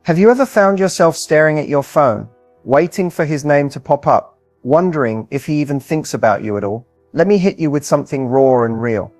Have you ever found yourself staring at your phone, waiting for his name to pop up, wondering if he even thinks about you at all? Let me hit you with something raw and real.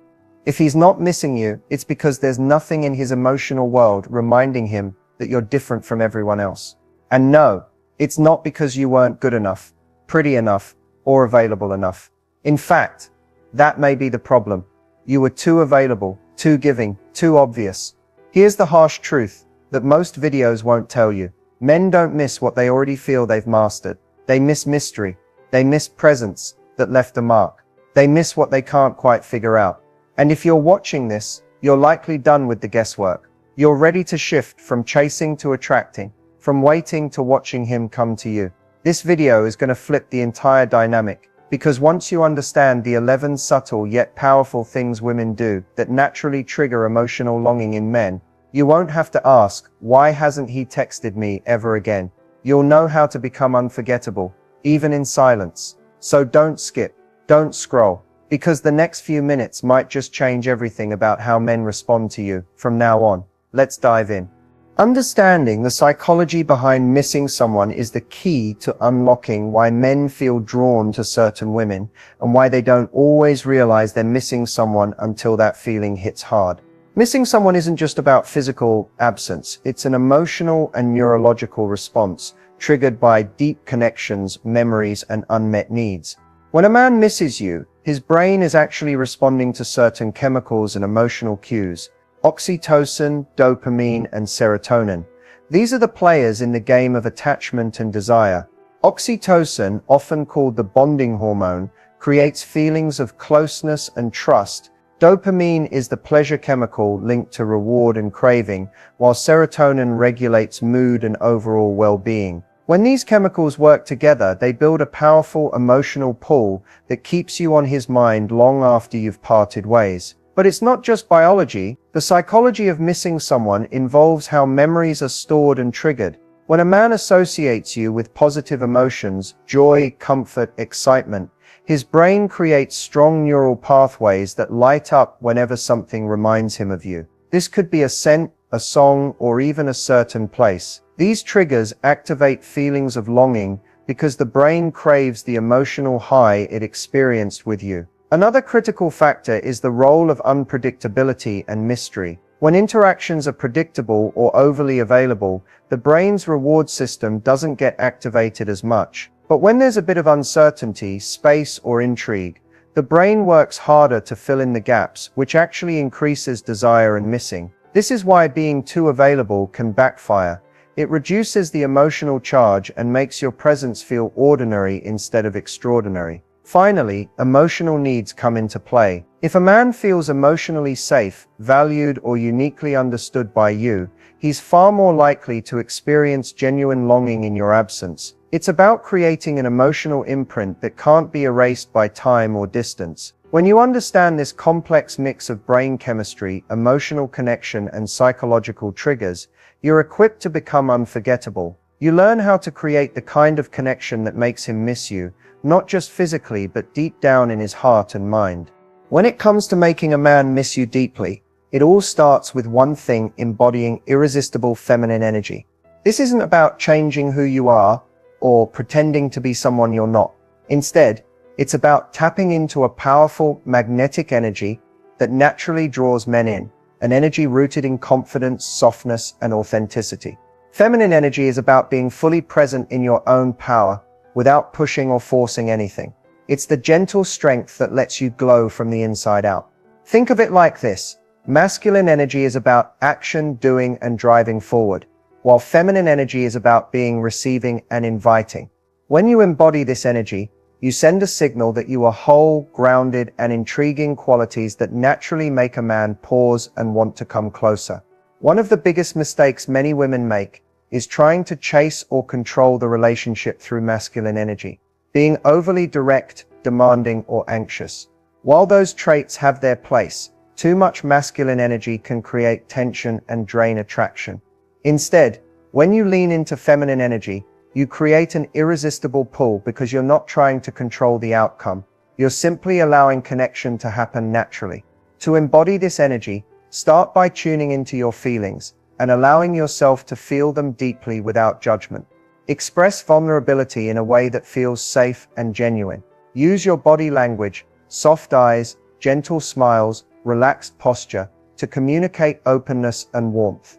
If he's not missing you, it's because there's nothing in his emotional world reminding him that you're different from everyone else. And no, it's not because you weren't good enough, pretty enough, or available enough. In fact, that may be the problem. You were too available, too giving, too obvious. Here's the harsh truth that most videos won't tell you. Men don't miss what they already feel they've mastered. They miss mystery. They miss presence that left a mark. They miss what they can't quite figure out. And if you're watching this, you're likely done with the guesswork. You're ready to shift from chasing to attracting, from waiting to watching him come to you. This video is going to flip the entire dynamic, because once you understand the 11 subtle yet powerful things women do that naturally trigger emotional longing in men, you won't have to ask, why hasn't he texted me ever again? You'll know how to become unforgettable, even in silence. So don't skip, don't scroll, because the next few minutes might just change everything about how men respond to you from now on. Let's dive in. Understanding the psychology behind missing someone is the key to unlocking why men feel drawn to certain women and why they don't always realize they're missing someone until that feeling hits hard. Missing someone isn't just about physical absence, it's an emotional and neurological response triggered by deep connections, memories, and unmet needs. When a man misses you, his brain is actually responding to certain chemicals and emotional cues: oxytocin, dopamine, and serotonin. These are the players in the game of attachment and desire. Oxytocin, often called the bonding hormone, creates feelings of closeness and trust. Dopamine is the pleasure chemical linked to reward and craving, while serotonin regulates mood and overall well-being. When these chemicals work together, they build a powerful emotional pull that keeps you on his mind long after you've parted ways. But it's not just biology. The psychology of missing someone involves how memories are stored and triggered. When a man associates you with positive emotions, joy, comfort, excitement, his brain creates strong neural pathways that light up whenever something reminds him of you. This could be a scent, a song, or even a certain place. These triggers activate feelings of longing because the brain craves the emotional high it experienced with you. Another critical factor is the role of unpredictability and mystery. When interactions are predictable or overly available, the brain's reward system doesn't get activated as much. But when there's a bit of uncertainty, space, or intrigue, the brain works harder to fill in the gaps, which actually increases desire and missing. This is why being too available can backfire. It reduces the emotional charge and makes your presence feel ordinary instead of extraordinary. Finally, emotional needs come into play. If a man feels emotionally safe, valued, or uniquely understood by you, he's far more likely to experience genuine longing in your absence. It's about creating an emotional imprint that can't be erased by time or distance. When you understand this complex mix of brain chemistry, emotional connection, and psychological triggers, you're equipped to become unforgettable. You learn how to create the kind of connection that makes him miss you, not just physically but deep down in his heart and mind. When it comes to making a man miss you deeply, it all starts with one thing: embodying irresistible feminine energy. This isn't about changing who you are or pretending to be someone you're not. Instead, it's about tapping into a powerful, magnetic energy that naturally draws men in, an energy rooted in confidence, softness, and authenticity. Feminine energy is about being fully present in your own power, without pushing or forcing anything. It's the gentle strength that lets you glow from the inside out. Think of it like this: masculine energy is about action, doing, and driving forward, while feminine energy is about being, receiving, and inviting. When you embody this energy, you send a signal that you are whole, grounded, and intriguing, qualities that naturally make a man pause and want to come closer. One of the biggest mistakes many women make is trying to chase or control the relationship through masculine energy, being overly direct, demanding, or anxious. While those traits have their place, too much masculine energy can create tension and drain attraction. Instead, when you lean into feminine energy, you create an irresistible pull because you're not trying to control the outcome. You're simply allowing connection to happen naturally. To embody this energy, start by tuning into your feelings. and allowing yourself to feel them deeply without judgment. Express vulnerability in a way that feels safe and genuine. Use your body language, soft eyes, gentle smiles, relaxed posture, to communicate openness and warmth.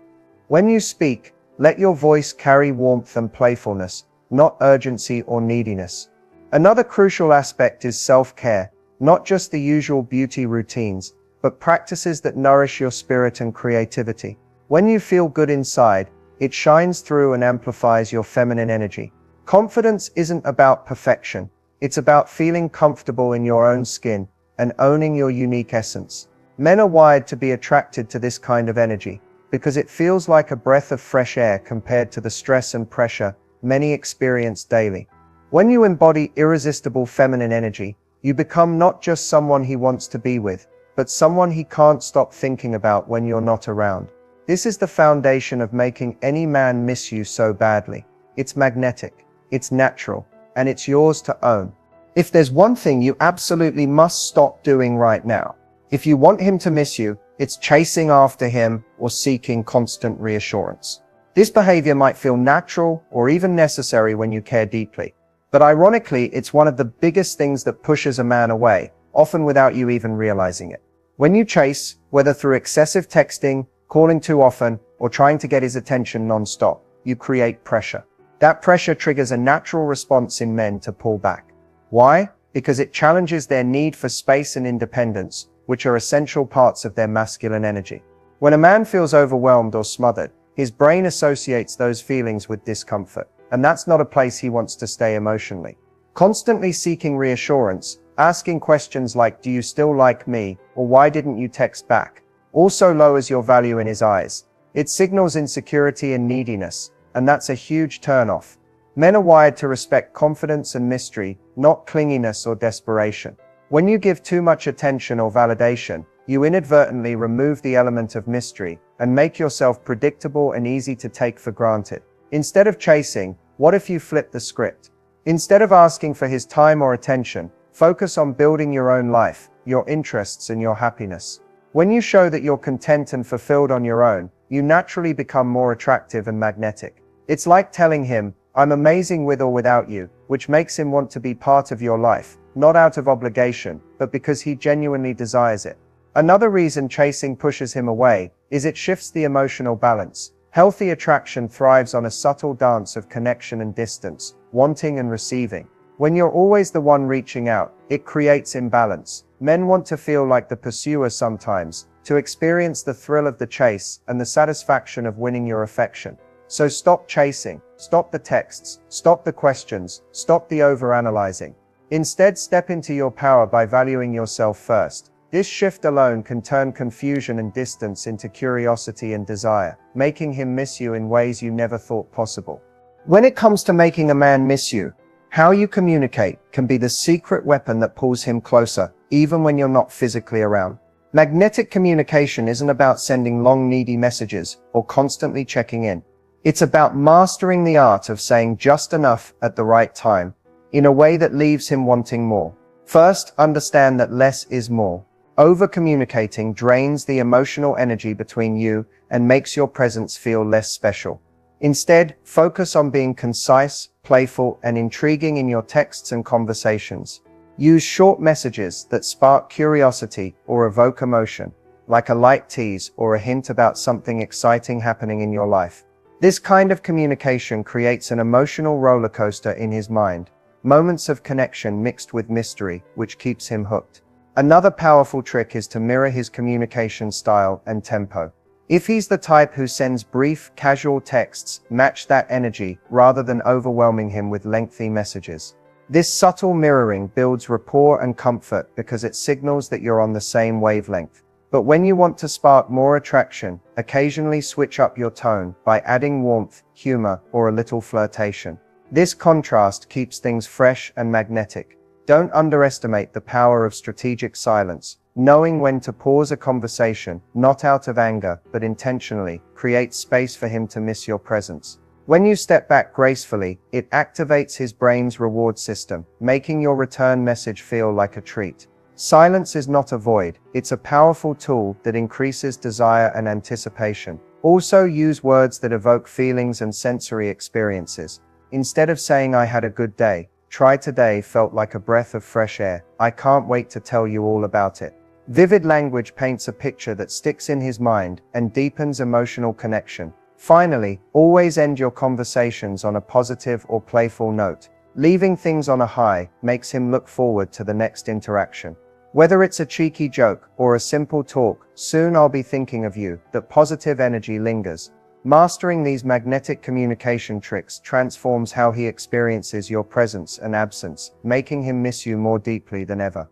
When you speak, let your voice carry warmth and playfulness, not urgency or neediness. Another crucial aspect is self-care, not just the usual beauty routines, but practices that nourish your spirit and creativity. When you feel good inside, it shines through and amplifies your feminine energy. Confidence isn't about perfection. It's about feeling comfortable in your own skin and owning your unique essence. Men are wired to be attracted to this kind of energy because it feels like a breath of fresh air compared to the stress and pressure many experience daily. When you embody irresistible feminine energy, you become not just someone he wants to be with, but someone he can't stop thinking about when you're not around. This is the foundation of making any man miss you so badly. It's magnetic, it's natural, and it's yours to own. If there's one thing you absolutely must stop doing right now, if you want him to miss you, it's chasing after him or seeking constant reassurance. This behavior might feel natural or even necessary when you care deeply. But ironically, it's one of the biggest things that pushes a man away, often without you even realizing it. When you chase, whether through excessive texting, calling too often, or trying to get his attention non-stop, you create pressure. That pressure triggers a natural response in men to pull back. Why? Because it challenges their need for space and independence, which are essential parts of their masculine energy. When a man feels overwhelmed or smothered, his brain associates those feelings with discomfort, and that's not a place he wants to stay emotionally. Constantly seeking reassurance, asking questions like, "Do you still like me?" or "Why didn't you text back?" also lowers your value in his eyes. It signals insecurity and neediness, and that's a huge turnoff. Men are wired to respect confidence and mystery, not clinginess or desperation. When you give too much attention or validation, you inadvertently remove the element of mystery and make yourself predictable and easy to take for granted. Instead of chasing, what if you flip the script? Instead of asking for his time or attention, focus on building your own life, your interests, and your happiness. When you show that you're content and fulfilled on your own, you naturally become more attractive and magnetic. It's like telling him, "I'm amazing with or without you," which makes him want to be part of your life, not out of obligation, but because he genuinely desires it. Another reason chasing pushes him away is it shifts the emotional balance. Healthy attraction thrives on a subtle dance of connection and distance, wanting and receiving. When you're always the one reaching out, it creates imbalance. Men want to feel like the pursuer sometimes, to experience the thrill of the chase and the satisfaction of winning your affection. So stop chasing, stop the texts, stop the questions, stop the overanalyzing. Instead, step into your power by valuing yourself first. This shift alone can turn confusion and distance into curiosity and desire, making him miss you in ways you never thought possible. When it comes to making a man miss you, how you communicate can be the secret weapon that pulls him closer, even when you're not physically around. Magnetic communication isn't about sending long, needy messages or constantly checking in. It's about mastering the art of saying just enough at the right time, in a way that leaves him wanting more. First, understand that less is more. Over-communicating drains the emotional energy between you and makes your presence feel less special. Instead, focus on being concise, playful, and intriguing in your texts and conversations. Use short messages that spark curiosity or evoke emotion, like a light tease or a hint about something exciting happening in your life. This kind of communication creates an emotional roller coaster in his mind, moments of connection mixed with mystery, which keeps him hooked. Another powerful trick is to mirror his communication style and tempo. If he's the type who sends brief, casual texts, match that energy rather than overwhelming him with lengthy messages. This subtle mirroring builds rapport and comfort because it signals that you're on the same wavelength. But when you want to spark more attraction, occasionally switch up your tone by adding warmth, humor, or a little flirtation. This contrast keeps things fresh and magnetic. Don't underestimate the power of strategic silence. Knowing when to pause a conversation, not out of anger, but intentionally, creates space for him to miss your presence. When you step back gracefully, it activates his brain's reward system, making your return message feel like a treat. Silence is not a void, it's a powerful tool that increases desire and anticipation, Also use words that evoke feelings and sensory experiences. Instead of saying I had a good day, try today felt like a breath of fresh air. I can't wait to tell you all about it. Vivid language paints a picture that sticks in his mind and deepens emotional connection. Finally, always end your conversations on a positive or playful note. Leaving things on a high makes him look forward to the next interaction. Whether it's a cheeky joke or a simple talk, soon I'll be thinking of you. That positive energy lingers. Mastering these magnetic communication tricks transforms how he experiences your presence and absence, making him miss you more deeply than ever.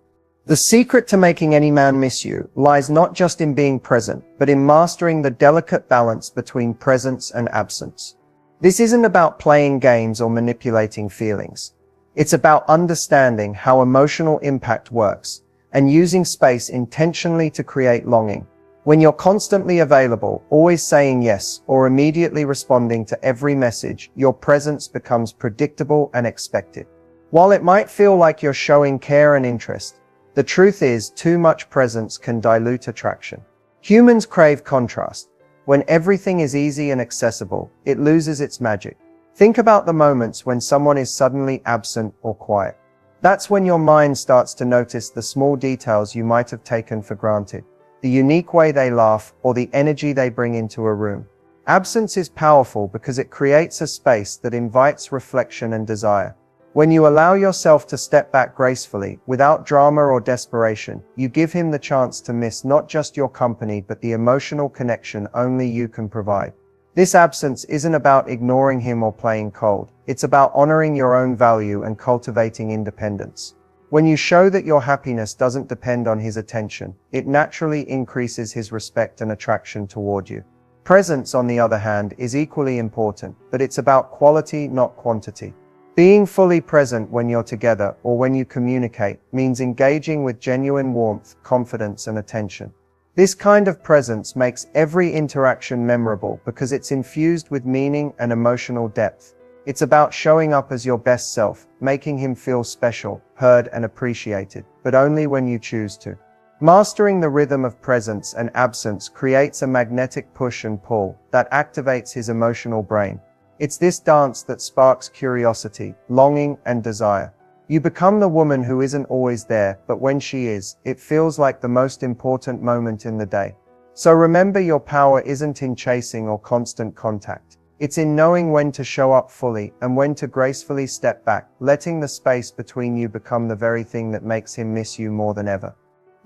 The secret to making any man miss you lies not just in being present, but in mastering the delicate balance between presence and absence. This isn't about playing games or manipulating feelings. It's about understanding how emotional impact works and using space intentionally to create longing. When you're constantly available, always saying yes, or immediately responding to every message, your presence becomes predictable and expected. While it might feel like you're showing care and interest, the truth is too much presence can dilute attraction. Humans crave contrast. When everything is easy and accessible, it loses its magic. Think about the moments when someone is suddenly absent or quiet. That's when your mind starts to notice the small details you might have taken for granted. The unique way they laugh, or the energy they bring into a room. Absence is powerful because it creates a space that invites reflection and desire. When you allow yourself to step back gracefully, without drama or desperation, you give him the chance to miss not just your company but the emotional connection only you can provide. This absence isn't about ignoring him or playing cold. It's about honoring your own value and cultivating independence. When you show that your happiness doesn't depend on his attention, it naturally increases his respect and attraction toward you. Presence, on the other hand, is equally important, but it's about quality, not quantity. Being fully present when you're together or when you communicate means engaging with genuine warmth, confidence, and attention. This kind of presence makes every interaction memorable because it's infused with meaning and emotional depth. It's about showing up as your best self, making him feel special, heard, and appreciated, but only when you choose to. Mastering the rhythm of presence and absence creates a magnetic push and pull that activates his emotional brain. It's this dance that sparks curiosity, longing, and desire. You become the woman who isn't always there, but when she is, it feels like the most important moment in the day. So remember, your power isn't in chasing or constant contact. It's in knowing when to show up fully and when to gracefully step back, letting the space between you become the very thing that makes him miss you more than ever.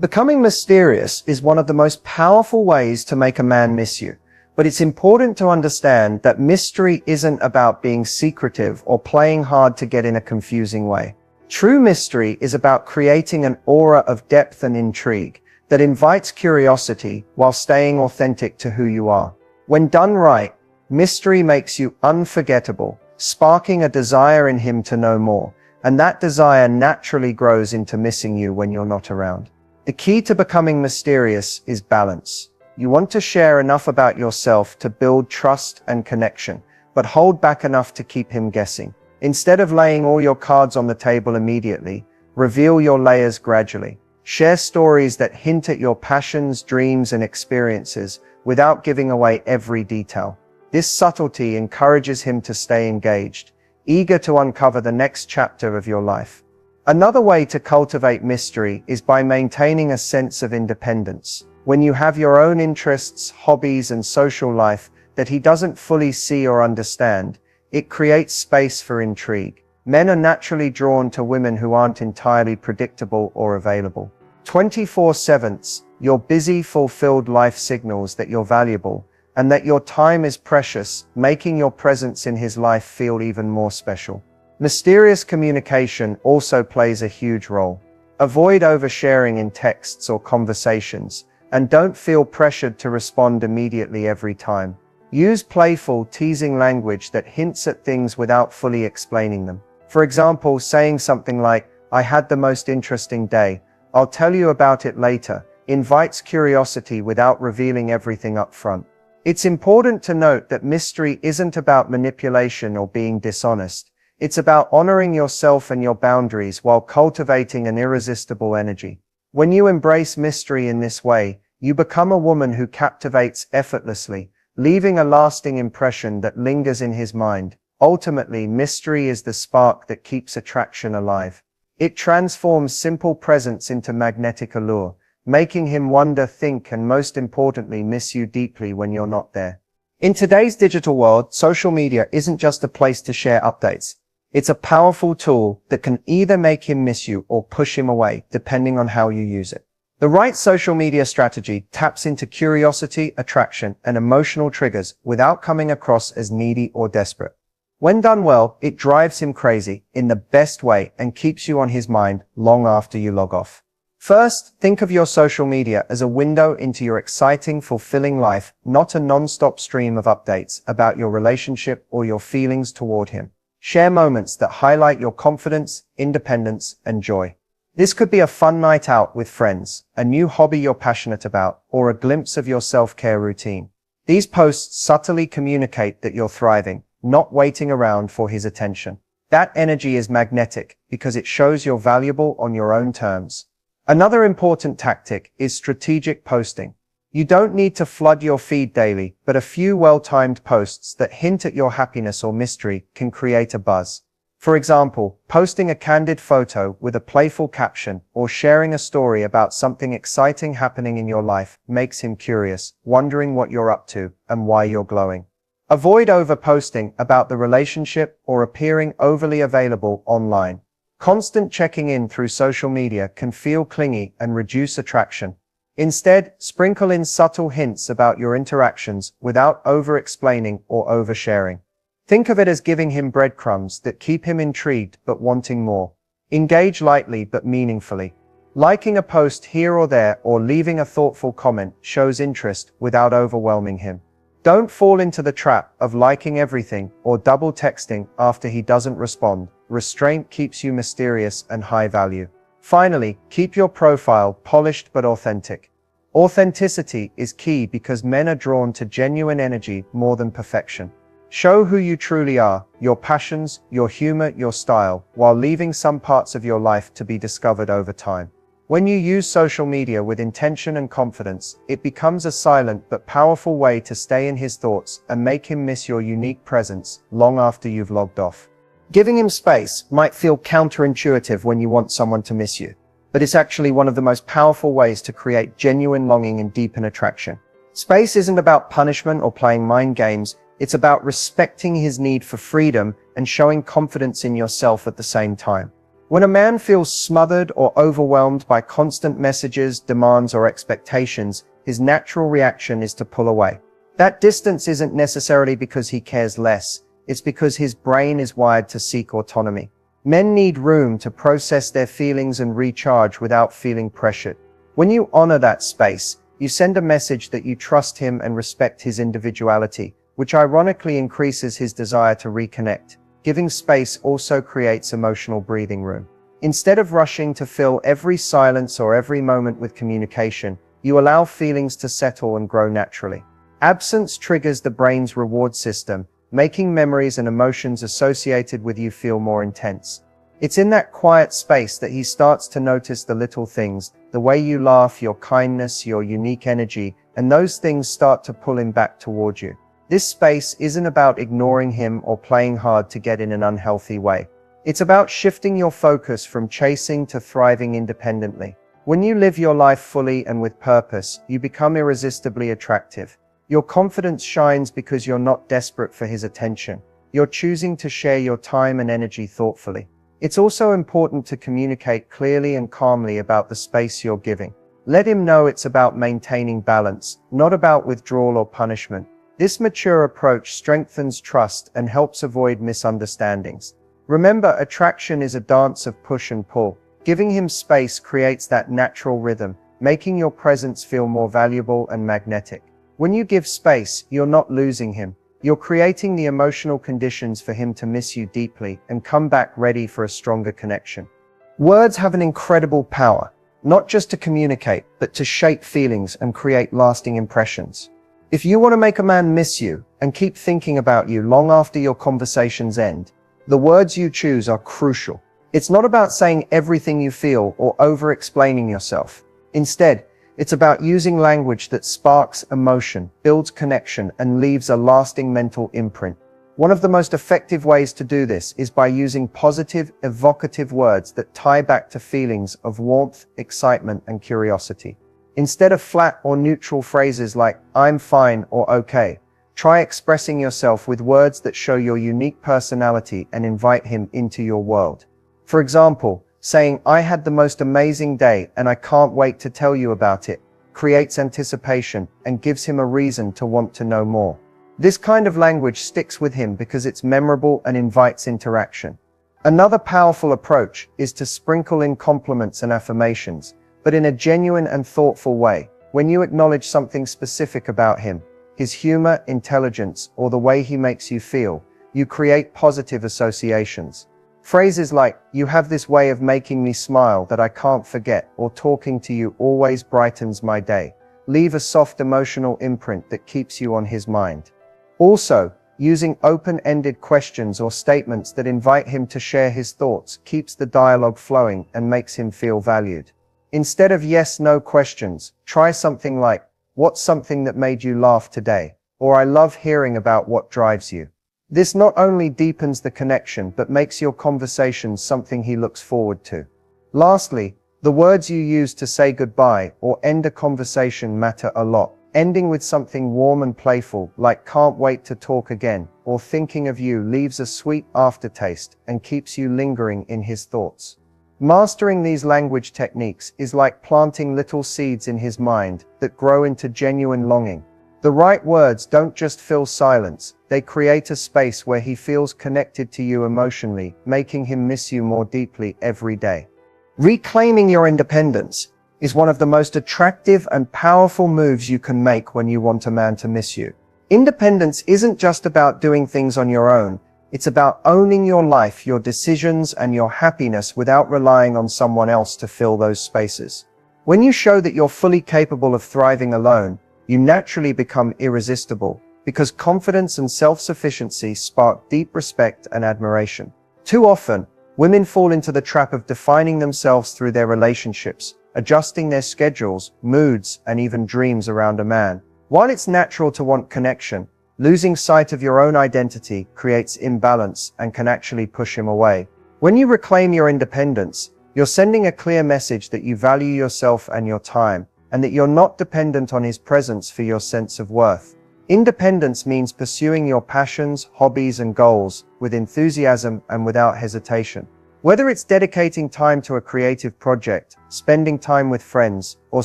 Becoming mysterious is one of the most powerful ways to make a man miss you. But it's important to understand that mystery isn't about being secretive or playing hard to get in a confusing way. True mystery is about creating an aura of depth and intrigue that invites curiosity while staying authentic to who you are. When done right, mystery makes you unforgettable, sparking a desire in him to know more, and that desire naturally grows into missing you when you're not around. The key to becoming mysterious is balance. You want to share enough about yourself to build trust and connection, but hold back enough to keep him guessing. Instead of laying all your cards on the table immediately, reveal your layers gradually. Share stories that hint at your passions, dreams, and experiences without giving away every detail. This subtlety encourages him to stay engaged, eager to uncover the next chapter of your life. Another way to cultivate mystery is by maintaining a sense of independence. When you have your own interests, hobbies, and social life that he doesn't fully see or understand, it creates space for intrigue. Men are naturally drawn to women who aren't entirely predictable or available. 24/7, your busy, fulfilled life signals that you're valuable and that your time is precious, making your presence in his life feel even more special. Mysterious communication also plays a huge role. Avoid oversharing in texts or conversations, and don't feel pressured to respond immediately every time. Use playful, teasing language that hints at things without fully explaining them. For example, saying something like, "I had the most interesting day. I'll tell you about it later," invites curiosity without revealing everything up front. It's important to note that mystery isn't about manipulation or being dishonest. It's about honoring yourself and your boundaries while cultivating an irresistible energy. When you embrace mystery in this way, you become a woman who captivates effortlessly, leaving a lasting impression that lingers in his mind. Ultimately, mystery is the spark that keeps attraction alive. It transforms simple presence into magnetic allure, making him wonder, think, and most importantly, miss you deeply when you're not there. In today's digital world, social media isn't just a place to share updates. It's a powerful tool that can either make him miss you or push him away, depending on how you use it. The right social media strategy taps into curiosity, attraction, and emotional triggers without coming across as needy or desperate. When done well, it drives him crazy in the best way and keeps you on his mind long after you log off. First, think of your social media as a window into your exciting, fulfilling life, not a non-stop stream of updates about your relationship or your feelings toward him. Share moments that highlight your confidence, independence, and joy. This could be a fun night out with friends, a new hobby you're passionate about, or a glimpse of your self-care routine. These posts subtly communicate that you're thriving, not waiting around for his attention. That energy is magnetic because it shows you're valuable on your own terms. Another important tactic is strategic posting. You don't need to flood your feed daily, but a few well-timed posts that hint at your happiness or mystery can create a buzz. For example, posting a candid photo with a playful caption or sharing a story about something exciting happening in your life makes him curious, wondering what you're up to and why you're glowing. Avoid over-posting about the relationship or appearing overly available online. Constant checking in through social media can feel clingy and reduce attraction. Instead, sprinkle in subtle hints about your interactions without over-explaining or oversharing. Think of it as giving him breadcrumbs that keep him intrigued but wanting more. Engage lightly but meaningfully. Liking a post here or there or leaving a thoughtful comment shows interest without overwhelming him. Don't fall into the trap of liking everything or double texting after he doesn't respond. Restraint keeps you mysterious and high value. Finally, keep your profile polished but authentic. Authenticity is key because men are drawn to genuine energy more than perfection. Show who you truly are, your passions, your humor, your style, while leaving some parts of your life to be discovered over time. When you use social media with intention and confidence, it becomes a silent but powerful way to stay in his thoughts and make him miss your unique presence long after you've logged off. Giving him space might feel counterintuitive when you want someone to miss you, but it's actually one of the most powerful ways to create genuine longing and deepen attraction. Space isn't about punishment or playing mind games, it's about respecting his need for freedom and showing confidence in yourself at the same time. When a man feels smothered or overwhelmed by constant messages, demands, or expectations, his natural reaction is to pull away. That distance isn't necessarily because he cares less. It's because his brain is wired to seek autonomy. Men need room to process their feelings and recharge without feeling pressured. When you honor that space, you send a message that you trust him and respect his individuality, which ironically increases his desire to reconnect. Giving space also creates emotional breathing room. Instead of rushing to fill every silence or every moment with communication, you allow feelings to settle and grow naturally. Absence triggers the brain's reward system, making memories and emotions associated with you feel more intense. It's in that quiet space that he starts to notice the little things, the way you laugh, your kindness, your unique energy, and those things start to pull him back toward you. This space isn't about ignoring him or playing hard to get in an unhealthy way. It's about shifting your focus from chasing to thriving independently. When you live your life fully and with purpose, you become irresistibly attractive. Your confidence shines because you're not desperate for his attention. You're choosing to share your time and energy thoughtfully. It's also important to communicate clearly and calmly about the space you're giving. Let him know it's about maintaining balance, not about withdrawal or punishment. This mature approach strengthens trust and helps avoid misunderstandings. Remember, attraction is a dance of push and pull. Giving him space creates that natural rhythm, making your presence feel more valuable and magnetic. When you give space, you're not losing him. You're creating the emotional conditions for him to miss you deeply and come back ready for a stronger connection. Words have an incredible power, not just to communicate, but to shape feelings and create lasting impressions. If you want to make a man miss you and keep thinking about you long after your conversations end, the words you choose are crucial. It's not about saying everything you feel or over-explaining yourself. Instead, It's about using language that sparks emotion, builds connection, and leaves a lasting mental imprint. One of the most effective ways to do this is by using positive, evocative words that tie back to feelings of warmth, excitement, and curiosity. Instead of flat or neutral phrases like, "I'm fine" or "okay," try expressing yourself with words that show your unique personality and invite him into your world. For example, saying, "I had the most amazing day and I can't wait to tell you about it," creates anticipation and gives him a reason to want to know more. This kind of language sticks with him because it's memorable and invites interaction. Another powerful approach is to sprinkle in compliments and affirmations, but in a genuine and thoughtful way. When you acknowledge something specific about him, his humor, intelligence, or the way he makes you feel, you create positive associations. Phrases like, "You have this way of making me smile that I can't forget," or "Talking to you always brightens my day," leave a soft emotional imprint that keeps you on his mind. Also, using open-ended questions or statements that invite him to share his thoughts keeps the dialogue flowing and makes him feel valued. Instead of yes/no questions, try something like, "What's something that made you laugh today?" or "I love hearing about what drives you." This not only deepens the connection but makes your conversation something he looks forward to. Lastly, the words you use to say goodbye or end a conversation matter a lot. Ending with something warm and playful like "Can't wait to talk again" or "Thinking of you" leaves a sweet aftertaste and keeps you lingering in his thoughts. Mastering these language techniques is like planting little seeds in his mind that grow into genuine longing. The right words don't just fill silence, they create a space where he feels connected to you emotionally, making him miss you more deeply every day. Reclaiming your independence is one of the most attractive and powerful moves you can make when you want a man to miss you. Independence isn't just about doing things on your own, it's about owning your life, your decisions, and your happiness without relying on someone else to fill those spaces. When you show that you're fully capable of thriving alone, you naturally become irresistible, because confidence and self-sufficiency spark deep respect and admiration. Too often, women fall into the trap of defining themselves through their relationships, adjusting their schedules, moods, and even dreams around a man. While it's natural to want connection, losing sight of your own identity creates imbalance and can actually push him away. When you reclaim your independence, you're sending a clear message that you value yourself and your time, and that you're not dependent on his presence for your sense of worth. Independence means pursuing your passions, hobbies, and goals with enthusiasm and without hesitation. Whether it's dedicating time to a creative project, spending time with friends, or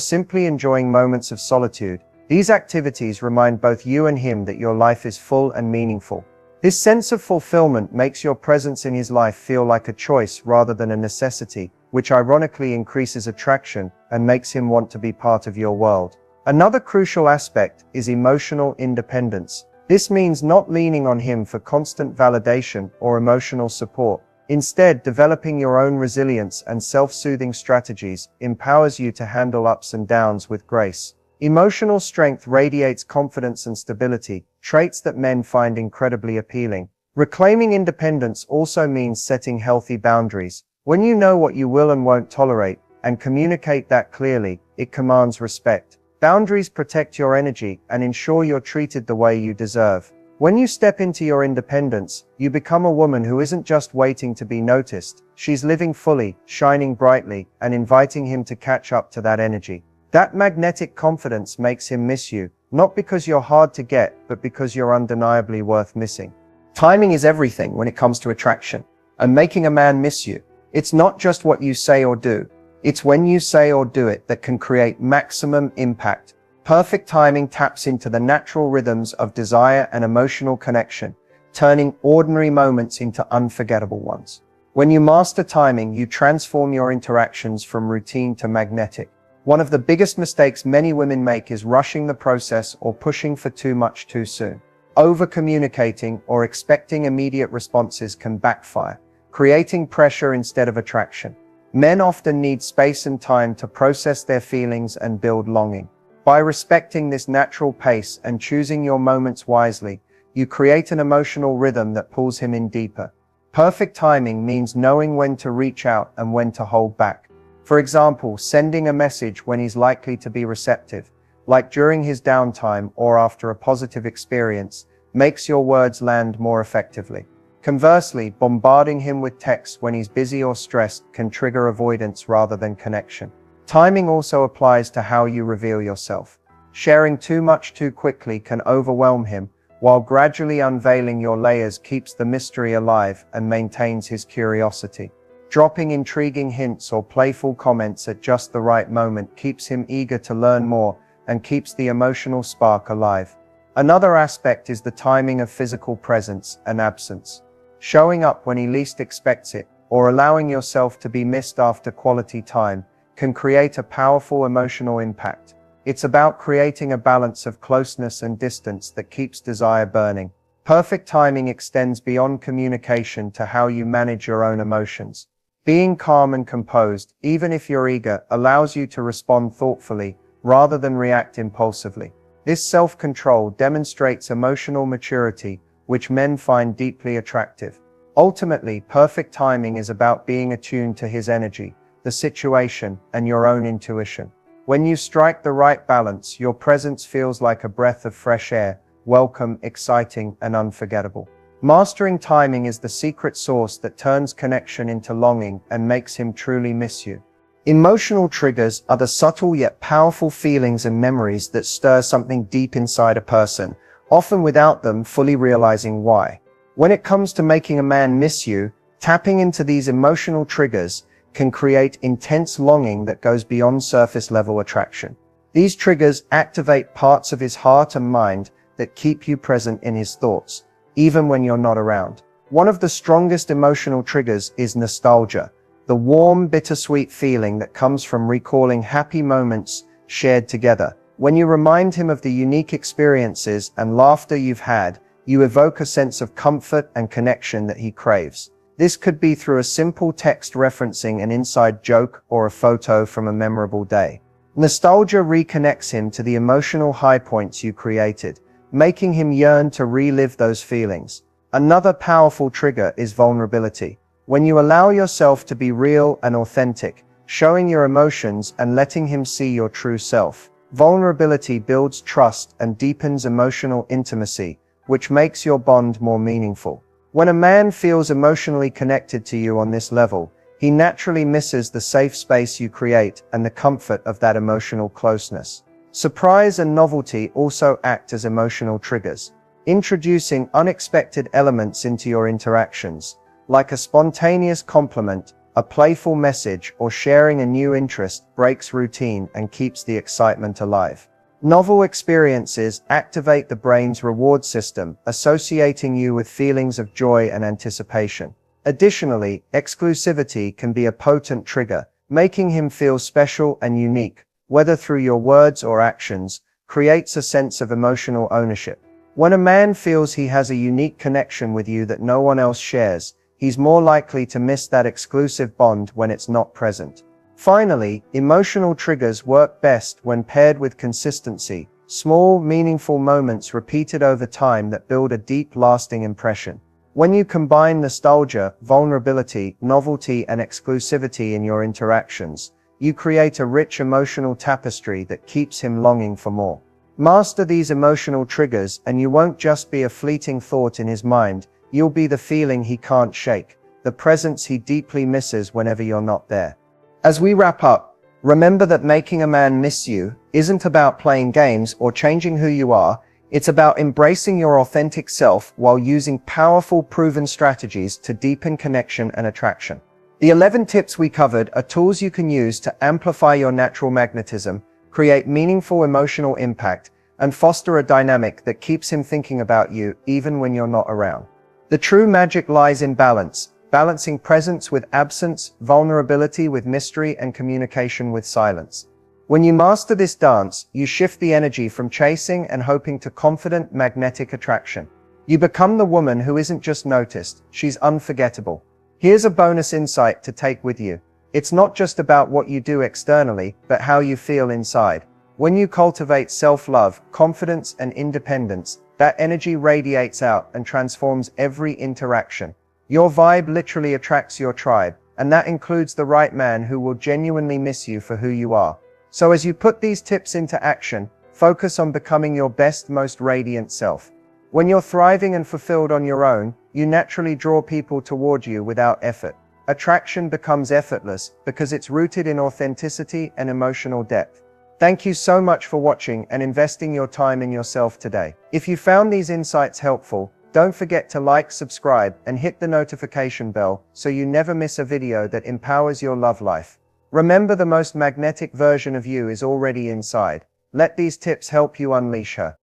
simply enjoying moments of solitude, these activities remind both you and him that your life is full and meaningful. This sense of fulfillment makes your presence in his life feel like a choice rather than a necessity, which ironically increases attraction and makes him want to be part of your world. Another crucial aspect is emotional independence. This means not leaning on him for constant validation or emotional support. Instead, developing your own resilience and self-soothing strategies empowers you to handle ups and downs with grace. Emotional strength radiates confidence and stability, traits that men find incredibly appealing. Reclaiming independence also means setting healthy boundaries. When you know what you will and won't tolerate, and communicate that clearly, it commands respect. Boundaries protect your energy and ensure you're treated the way you deserve. When you step into your independence, you become a woman who isn't just waiting to be noticed. She's living fully, shining brightly, and inviting him to catch up to that energy. That magnetic confidence makes him miss you, not because you're hard to get, but because you're undeniably worth missing. Timing is everything when it comes to attraction, and making a man miss you. It's not just what you say or do. It's when you say or do it that can create maximum impact. Perfect timing taps into the natural rhythms of desire and emotional connection, turning ordinary moments into unforgettable ones. When you master timing, you transform your interactions from routine to magnetic. One of the biggest mistakes many women make is rushing the process or pushing for too much too soon. Over-communicating or expecting immediate responses can backfire, creating pressure instead of attraction. Men often need space and time to process their feelings and build longing. By respecting this natural pace and choosing your moments wisely, you create an emotional rhythm that pulls him in deeper. Perfect timing means knowing when to reach out and when to hold back. For example, sending a message when he's likely to be receptive, like during his downtime or after a positive experience, makes your words land more effectively. Conversely, bombarding him with texts when he's busy or stressed can trigger avoidance rather than connection. Timing also applies to how you reveal yourself. Sharing too much too quickly can overwhelm him, while gradually unveiling your layers keeps the mystery alive and maintains his curiosity. Dropping intriguing hints or playful comments at just the right moment keeps him eager to learn more and keeps the emotional spark alive. Another aspect is the timing of physical presence and absence. Showing up when he least expects it, or allowing yourself to be missed after quality time, can create a powerful emotional impact. It's about creating a balance of closeness and distance that keeps desire burning. Perfect timing extends beyond communication to how you manage your own emotions. Being calm and composed, even if you're eager, allows you to respond thoughtfully rather than react impulsively. This self-control demonstrates emotional maturity, which men find deeply attractive. Ultimately, perfect timing is about being attuned to his energy, the situation, and your own intuition. When you strike the right balance, your presence feels like a breath of fresh air, welcome, exciting, and unforgettable. Mastering timing is the secret sauce that turns connection into longing and makes him truly miss you. Emotional triggers are the subtle yet powerful feelings and memories that stir something deep inside a person, often without them fully realizing why. When it comes to making a man miss you, tapping into these emotional triggers can create intense longing that goes beyond surface-level attraction. These triggers activate parts of his heart and mind that keep you present in his thoughts, even when you're not around. One of the strongest emotional triggers is nostalgia, the warm, bittersweet feeling that comes from recalling happy moments shared together. When you remind him of the unique experiences and laughter you've had, you evoke a sense of comfort and connection that he craves. This could be through a simple text referencing an inside joke or a photo from a memorable day. Nostalgia reconnects him to the emotional high points you created, making him yearn to relive those feelings. Another powerful trigger is vulnerability. When you allow yourself to be real and authentic, showing your emotions and letting him see your true self, vulnerability builds trust and deepens emotional intimacy, which makes your bond more meaningful. When a man feels emotionally connected to you on this level, he naturally misses the safe space you create and the comfort of that emotional closeness. Surprise and novelty also act as emotional triggers. Introducing unexpected elements into your interactions, like a spontaneous compliment, a playful message, or sharing a new interest, breaks routine and keeps the excitement alive. Novel experiences activate the brain's reward system, associating you with feelings of joy and anticipation. Additionally, exclusivity can be a potent trigger, making him feel special and unique, whether through your words or actions, creates a sense of emotional ownership. When a man feels he has a unique connection with you that no one else shares, he's more likely to miss that exclusive bond when it's not present. Finally, emotional triggers work best when paired with consistency, small, meaningful moments repeated over time that build a deep, lasting impression. When you combine nostalgia, vulnerability, novelty, and exclusivity in your interactions, you create a rich emotional tapestry that keeps him longing for more. Master these emotional triggers and you won't just be a fleeting thought in his mind, you'll be the feeling he can't shake, the presence he deeply misses whenever you're not there. As we wrap up, remember that making a man miss you isn't about playing games or changing who you are. It's about embracing your authentic self while using powerful, proven strategies to deepen connection and attraction. The 11 tips we covered are tools you can use to amplify your natural magnetism, create meaningful emotional impact, and foster a dynamic that keeps him thinking about you even when you're not around. The true magic lies in balance. Balancing presence with absence, vulnerability with mystery, and communication with silence. When you master this dance, you shift the energy from chasing and hoping to confident, magnetic attraction. You become the woman who isn't just noticed, she's unforgettable. Here's a bonus insight to take with you. It's not just about what you do externally, but how you feel inside. When you cultivate self-love, confidence, and independence, that energy radiates out and transforms every interaction. Your vibe literally attracts your tribe, and that includes the right man who will genuinely miss you for who you are. So as you put these tips into action, focus on becoming your best, most radiant self. When you're thriving and fulfilled on your own, you naturally draw people toward you without effort. Attraction becomes effortless because it's rooted in authenticity and emotional depth. Thank you so much for watching and investing your time in yourself today. If you found these insights helpful, don't forget to like, subscribe, and hit the notification bell so you never miss a video that empowers your love life. Remember, the most magnetic version of you is already inside. Let these tips help you unleash her.